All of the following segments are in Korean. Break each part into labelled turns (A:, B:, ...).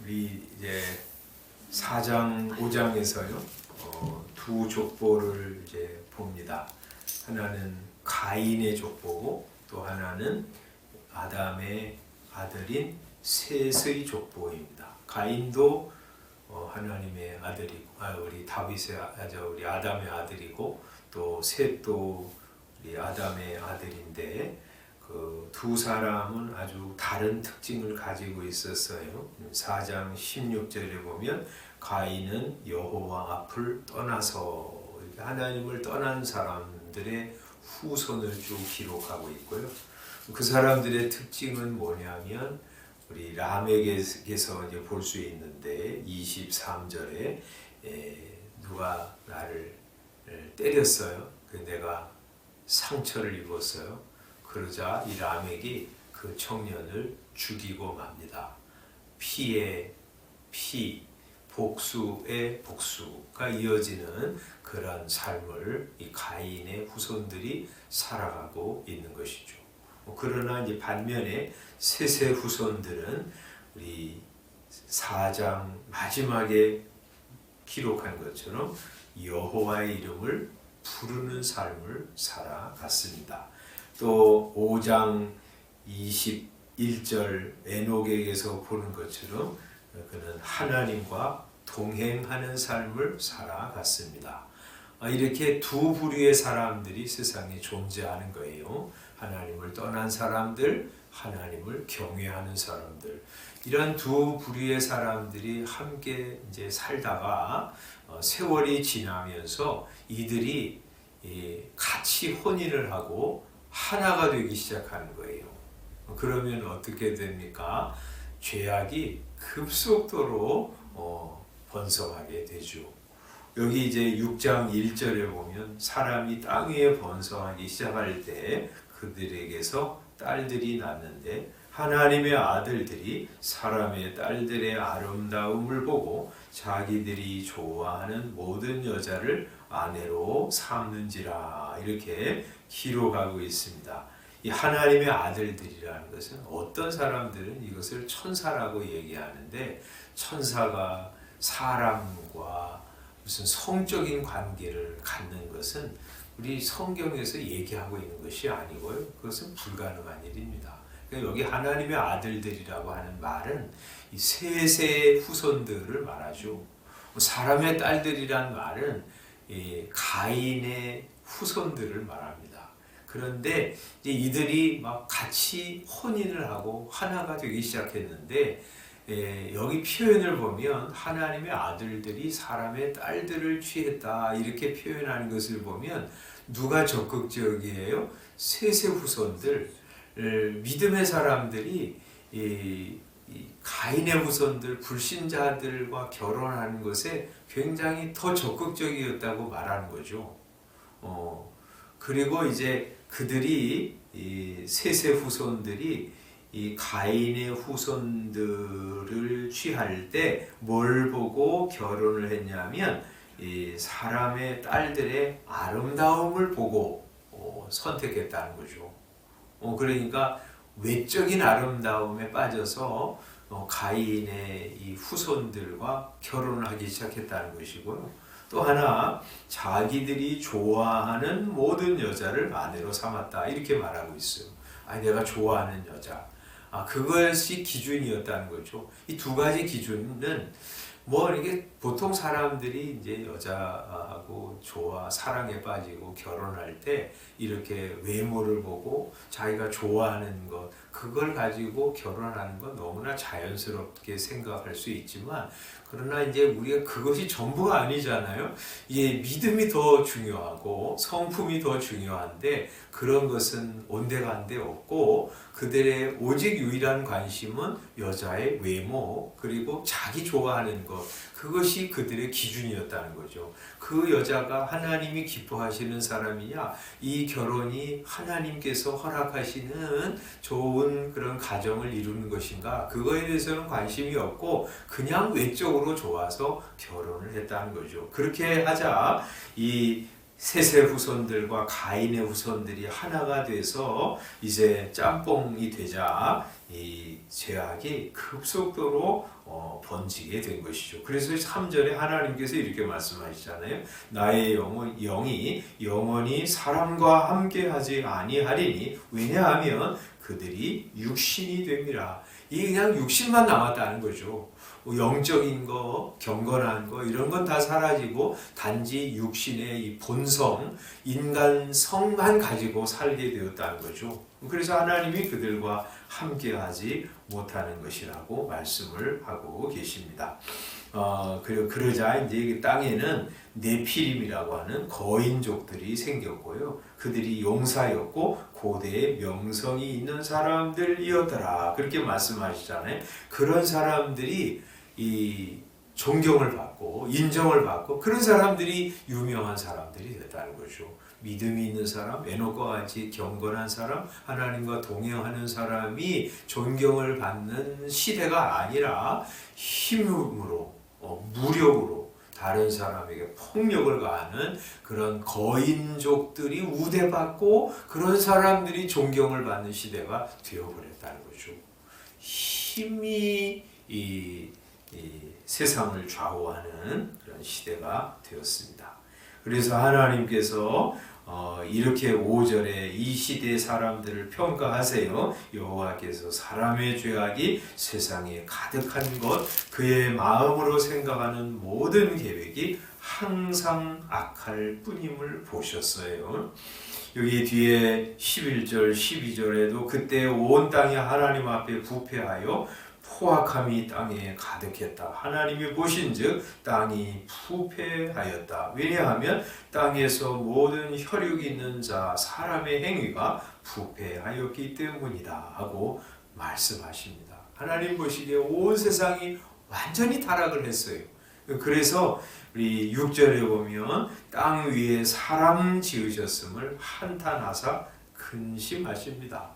A: 우리 이제 4장 5장에서요 두 족보를 이제 봅니다. 하나는 가인의 족보고 또 하나는 아담의 아들인 셋의 족보입니다. 가인도 하나님의 아들이고 우리 다윗의 우리 아담의 아들이고 또 셋도 우리 아담의 아들인데 그 두 사람은 아주 다른 특징을 가지고 있었어요. 4장 16절에 보면 가인은 여호와 앞을 떠나서 하나님을 떠난 사람들의 후손을 쭉 기록하고 있고요. 그 사람들의 특징은 뭐냐면 우리 라멕에서 이제 볼 수 있는데 23절에 누가 나를 때렸어요. 내가 상처를 입었어요. 그러자 이 라멕이 그 청년을 죽이고 맙니다. 피에 피, 복수의 복수가 이어지는 그런 삶을 이 가인의 후손들이 살아가고 있는 것이죠. 그러나 이제 반면에 셋의 후손들은 우리 4장 마지막에 기록한 것처럼 여호와의 이름을 부르는 삶을 살아갔습니다. 또 5장 21절 에녹에게서 보는 것처럼 그는 하나님과 동행하는 삶을 살아갔습니다. 이렇게 두 부류의 사람들이 세상에 존재하는 거예요. 하나님을 떠난 사람들, 하나님을 경외하는 사람들. 이런 두 부류의 사람들이 함께 이제 살다가 세월이 지나면서 이들이 같이 혼인을 하고 하나가 되기 시작하는 거예요. 그러면 어떻게 됩니까? 죄악이 급속도로 번성하게 되죠. 여기 이제 6장 1절에 보면 사람이 땅 위에 번성하기 시작할 때 그들에게서 딸들이 낳는데 하나님의 아들들이 사람의 딸들의 아름다움을 보고 자기들이 좋아하는 모든 여자를 아내로 삼는지라 이렇게 기록하고 있습니다. 이 하나님의 아들들이라는 것은 어떤 사람들은 이것을 천사라고 얘기하는데 천사가 사람과 무슨 성적인 관계를 갖는 것은 우리 성경에서 얘기하고 있는 것이 아니고요. 그것은 불가능한 일입니다. 그러니까 여기 하나님의 아들들이라고 하는 말은 이 셋의 후손들을 말하죠. 사람의 딸들이란 말은 가인의 후손들을 말합니다. 그런데 이들이 막 같이 혼인을 하고 하나가 되기 시작했는데 여기 표현을 보면 하나님의 아들들이 사람의 딸들을 취했다 이렇게 표현하는 것을 보면 누가 적극적이에요? 셋의 후손들, 믿음의 사람들이 이 가인의 후손들, 불신자들과 결혼하는 것에 굉장히 더 적극적이었다고 말하는 거죠. 그리고 이제 그들이 이 셋의 후손들이 이 가인의 후손들을 취할 때 뭘 보고 결혼을 했냐면 이 사람의 딸들의 아름다움을 보고 선택했다는 거죠. 그러니까 외적인 아름다움에 빠져서 가인의 이 후손들과 결혼을 하기 시작했다는 것이고요. 또 하나 자기들이 좋아하는 모든 여자를 아내로 삼았다 이렇게 말하고 있어요. 내가 좋아하는 여자. 그것이 기준이었다는 거죠. 이 두 가지 기준은 이게 보통 사람들이 이제 여자하고 사랑에 빠지고 결혼할 때 이렇게 외모를 보고 자기가 좋아하는 것, 그걸 가지고 결혼하는 건 너무나 자연스럽게 생각할 수 있지만, 그러나 이제 우리가 그것이 전부가 아니잖아요. 믿음이 더 중요하고 성품이 더 중요한데 그런 것은 온데간데 없고 그들의 오직 유일한 관심은 여자의 외모 그리고 자기 좋아하는 것, 그것이 그들의 기준이었다는 거죠. 그 여자가 하나님이 기뻐하시는 사람이냐, 이 결혼이 하나님께서 허락하시는 좋은 그런 가정을 이루는 것인가, 그거에 대해서는 관심이 없고 그냥 외적으로 좋아서 결혼을 했다는 거죠. 그렇게 하자 이 셋의 후손들과 가인의 후손들이 하나가 돼서 이제 짬뽕이 되자 이 죄악이 급속도로 번지게 된 것이죠. 그래서 3절에 하나님께서 이렇게 말씀하시잖아요. 나의 영이 영원히 사람과 함께하지 아니하리니 왜냐하면 그들이 육신이 됨이라. 이게 그냥 육신만 남았다는 거죠. 영적인 거, 경건한 거 이런 건 다 사라지고 단지 육신의 이 본성, 인간성만 가지고 살게 되었다는 거죠. 그래서 하나님이 그들과 함께하지 못하는 것이라고 말씀을 하고 계십니다. 그러자 이제 땅에는 네피림이라고 하는 거인족들이 생겼고요. 그들이 용사였고 고대의 명성이 있는 사람들이었더라. 그렇게 말씀하시잖아요. 그런 사람들이 이 존경을 받고 인정을 받고 그런 사람들이 유명한 사람들이 됐다는 거죠. 믿음이 있는 사람, 에녹과 같이 경건한 사람, 하나님과 동행하는 사람이 존경을 받는 시대가 아니라 힘으로, 무력으로 다른 사람에게 폭력을 가하는 그런 거인족들이 우대받고 그런 사람들이 존경을 받는 시대가 되어버렸다는 거죠. 힘이 이 세상을 좌우하는 그런 시대가 되었습니다. 그래서 하나님께서 이렇게 5절에 이 시대 사람들을 평가하세요. 여호와께서 사람의 죄악이 세상에 가득한 것, 그의 마음으로 생각하는 모든 계획이 항상 악할 뿐임을 보셨어요. 여기 뒤에 11절, 12절에도 그때 온 땅이 하나님 앞에 부패하여 포악함이 땅에 가득했다. 하나님이 보신즉 땅이 부패하였다. 왜냐하면 땅에서 모든 혈육 있는 자 사람의 행위가 부패하였기 때문이다 하고 말씀하십니다. 하나님 보시기에 온 세상이 완전히 타락을 했어요. 그래서 우리 6절에 보면 땅 위에 사람 지으셨음을 한탄하사 근심하십니다.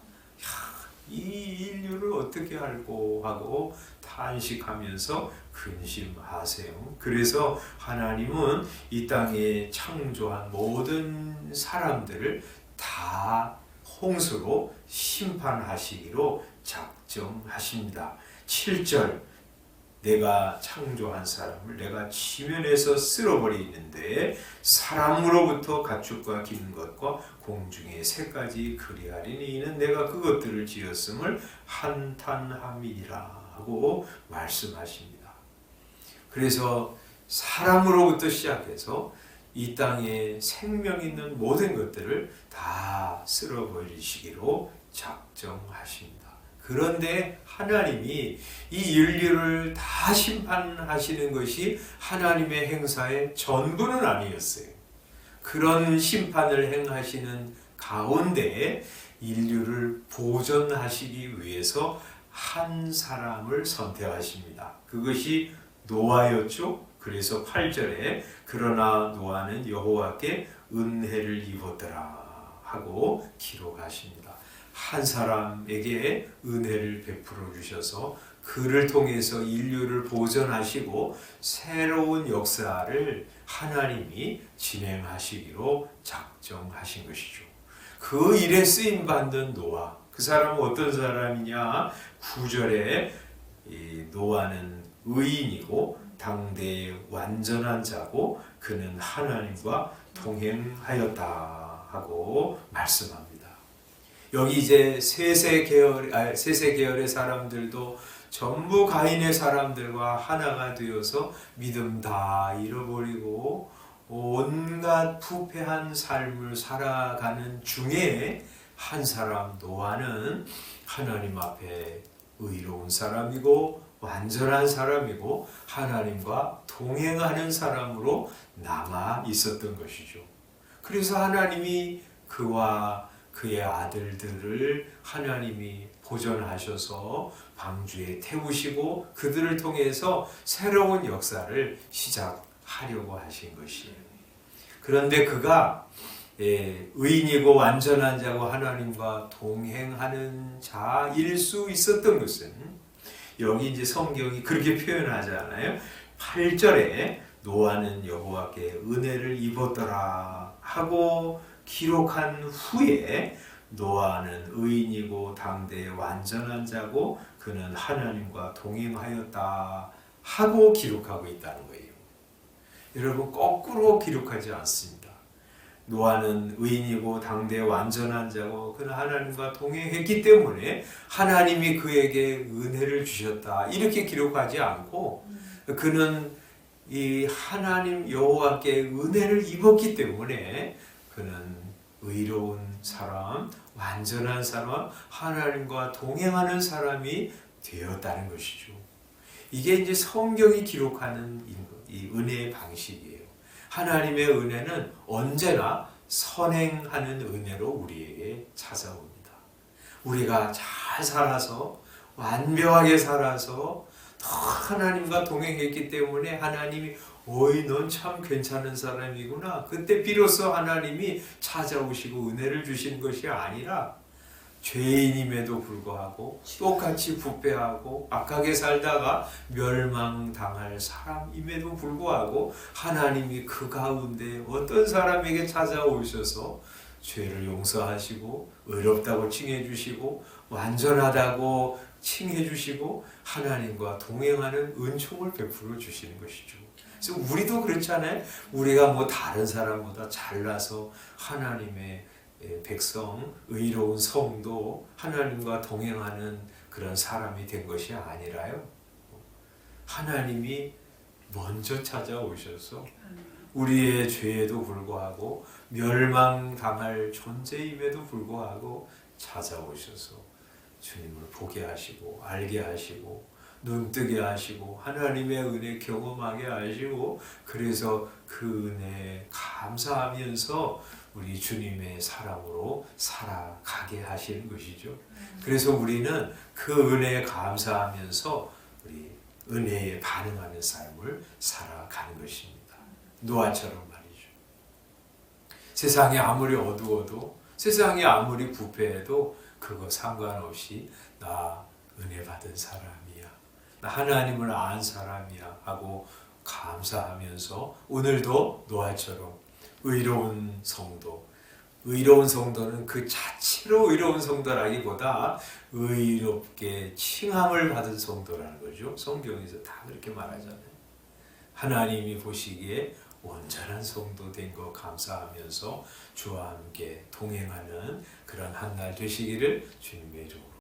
A: 이 인류를 어떻게 할고 하고 탄식하면서 근심하세요. 그래서 하나님은 이 땅에 창조한 모든 사람들을 다 홍수로 심판하시기로 작정하십니다. 7절 내가 창조한 사람을 내가 지면에서 쓸어버리는데 사람으로부터 가축과 긴 것과 공중의 새까지 그리하리니 이는 내가 그것들을 지었음을 한탄함이니라 하고 말씀하십니다. 그래서 사람으로부터 시작해서 이 땅에 생명 있는 모든 것들을 다 쓸어버리시기로 작정하십니다. 그런데 하나님이 이 인류를 다 심판하시는 것이 하나님의 행사의 전부는 아니었어요. 그런 심판을 행하시는 가운데 인류를 보존하시기 위해서 한 사람을 선택하십니다. 그것이 노아였죠. 그래서 8절에 그러나 노아는 여호와께 은혜를 입었더라 하고 기록하십니다. 한 사람에게 은혜를 베풀어 주셔서 그를 통해서 인류를 보존하시고 새로운 역사를 하나님이 진행하시기로 작정하신 것이죠. 그 일에 쓰임 받는 노아, 그 사람은 어떤 사람이냐? 9절에 노아는 의인이고 당대의 완전한 자고 그는 하나님과 동행하였다 하고 말씀합니다. 여기 이제 셋의 계열의 사람들도 전부 가인의 사람들과 하나가 되어서 믿음 다 잃어버리고 온갖 부패한 삶을 살아가는 중에 한 사람 노아는 하나님 앞에 의로운 사람이고 완전한 사람이고 하나님과 동행하는 사람으로 남아 있었던 것이죠. 그래서 하나님이 그와 그의 아들들을 하나님이 보존하셔서 방주에 태우시고 그들을 통해서 새로운 역사를 시작하려고 하신 것이에요. 그런데 그가 의인이고 완전한 자고 하나님과 동행하는 자일 수 있었던 것은 여기 이제 성경이 그렇게 표현하잖아요. 8절에 노아는 여호와께 은혜를 입었더라 하고 기록한 후에 노아는 의인이고 당대의 완전한 자고 그는 하나님과 동행하였다 하고 기록하고 있다는 거예요. 여러분, 거꾸로 기록하지 않습니다. 노아는 의인이고 당대의 완전한 자고 그는 하나님과 동행했기 때문에 하나님이 그에게 은혜를 주셨다 이렇게 기록하지 않고, 그는 이 하나님 여호와께 은혜를 입었기 때문에 그는 의로운 사람, 완전한 사람, 하나님과 동행하는 사람이 되었다는 것이죠. 이게 이제 성경이 기록하는 이 은혜의 방식이에요. 하나님의 은혜는 언제나 선행하는 은혜로 우리에게 찾아옵니다. 우리가 잘 살아서, 완벽하게 살아서 더 하나님과 동행했기 때문에 하나님이 어이 넌 참 괜찮은 사람이구나, 그때 비로소 하나님이 찾아오시고 은혜를 주시는 것이 아니라, 죄인임에도 불구하고 똑같이 부패하고 악하게 살다가 멸망당할 사람임에도 불구하고 하나님이 그 가운데 어떤 사람에게 찾아오셔서 죄를 용서하시고 의롭다고 칭해 주시고 완전하다고 칭해 주시고 하나님과 동행하는 은총을 베풀어 주시는 것이죠. 그래서 우리도 그렇잖아요. 우리가 뭐 다른 사람보다 잘나서 하나님의 백성, 의로운 성도, 하나님과 동행하는 그런 사람이 된 것이 아니라요, 하나님이 먼저 찾아오셔서 우리의 죄에도 불구하고 멸망당할 존재임에도 불구하고 찾아오셔서 주님을 보게 하시고 알게 하시고 눈뜨게 하시고 하나님의 은혜 경험하게 하시고, 그래서 그 은혜에 감사하면서 우리 주님의 사랑으로 살아가게 하시는 것이죠. 그래서 우리는 그 은혜에 감사하면서 우리 은혜에 반응하는 삶을 살아가는 것입니다. 노아처럼 말이죠. 세상이 아무리 어두워도, 세상이 아무리 부패해도 그거 상관없이 나 은혜 받은 사람이야, 나 하나님을 안 사람이야 하고 감사하면서 오늘도 노아처럼 의로운 성도, 의로운 성도는 그 자체로 의로운 성도라기보다 의롭게 칭함을 받은 성도라는 거죠. 성경에서 다 그렇게 말하잖아요. 하나님이 보시기에 온전한 성도 된 거 감사하면서 주와 함께 동행하는 그런 한 날 되시기를 주님의 이름으로